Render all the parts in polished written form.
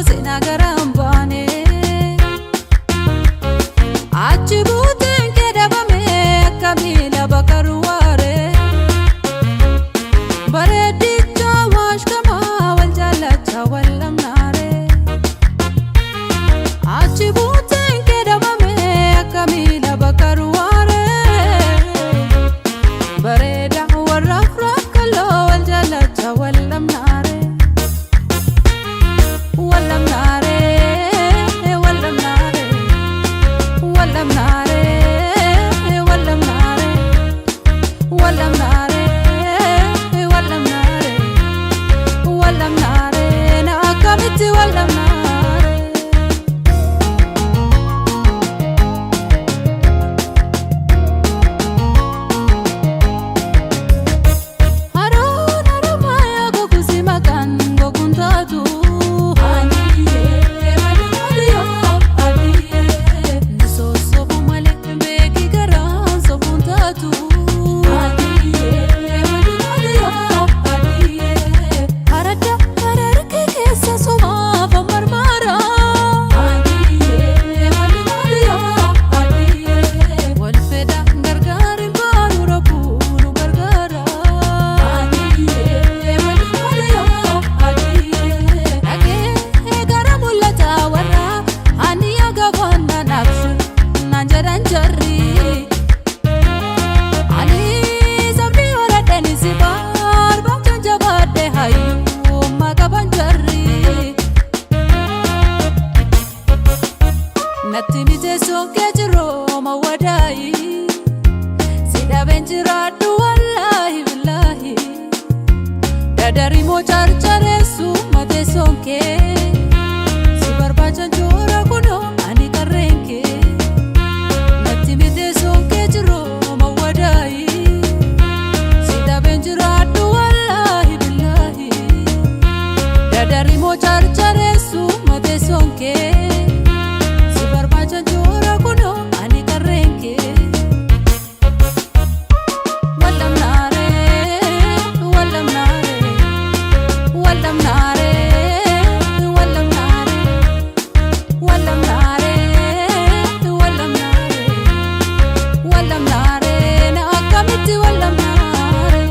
sinagaram bane Achibuten kedabame kamila bakaruare Baredita washkama waljalacha wallamnare Achibuten kedabame kamila bakaruare Bareda warrafrakalo waljalacha wallamnare Natimite sonke jiro mawadai Sida benjiradu wallahi billahi Dadari mo charchare su mate sonke Sibarbajan jora kuno ani karenke Natimite sonke jiro mawadai Sida benjiradu wallahi billahi Dadari mo charchare su mate sonke Jora kuno ani karenke wallamnare wallamnare wallamnare wallamnare wallamnare wallamnare wallamnare na akamiti wallamnare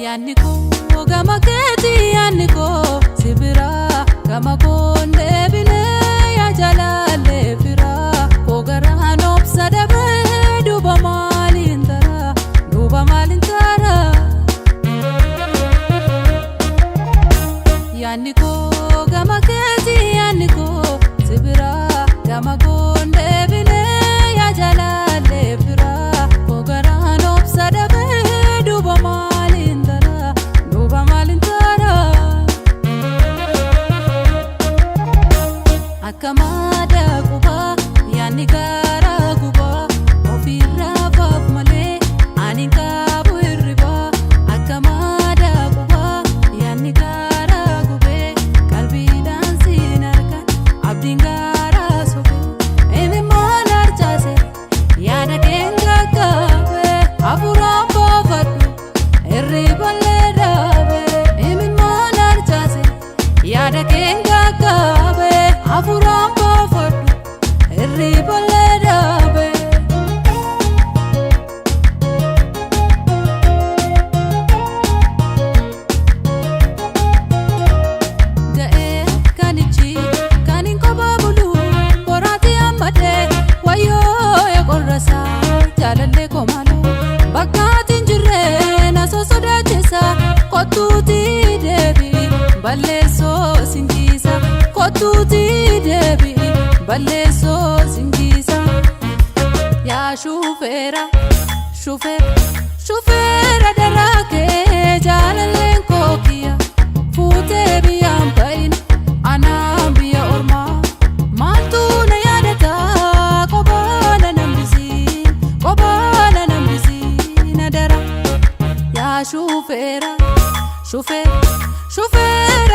Yaniko gama keti yaniko sibira gama konde bile ya jalale fira ogara hanop sadabe duba malintara Yaniko gama keti yaniko sibira gama konde bile ya jalale fira ogara hanop sadabe duba Akamada kuba yani gara kuba ofira bab male ani kabu riba akamada kuba yani gara kube kalbi dansi narka abdingara sobe eme manar chase yana kenga kabe abura bafatu eribale dabe eme manar chase yana kenga kabe Afuram bafatu eribale dabe Gae kanichi kanin kobabulu borati amade wayo ya korasa jalalle komalo bakati njire na sosoda chesa kotuti debi balleso sinjisa kotuti debi balleso sinjisa ya shufera shufera darake jalalle kokia fute biyam bain anam biya orma maltu na yadata kobana nambizi nadara ya shufera shufeera shufeera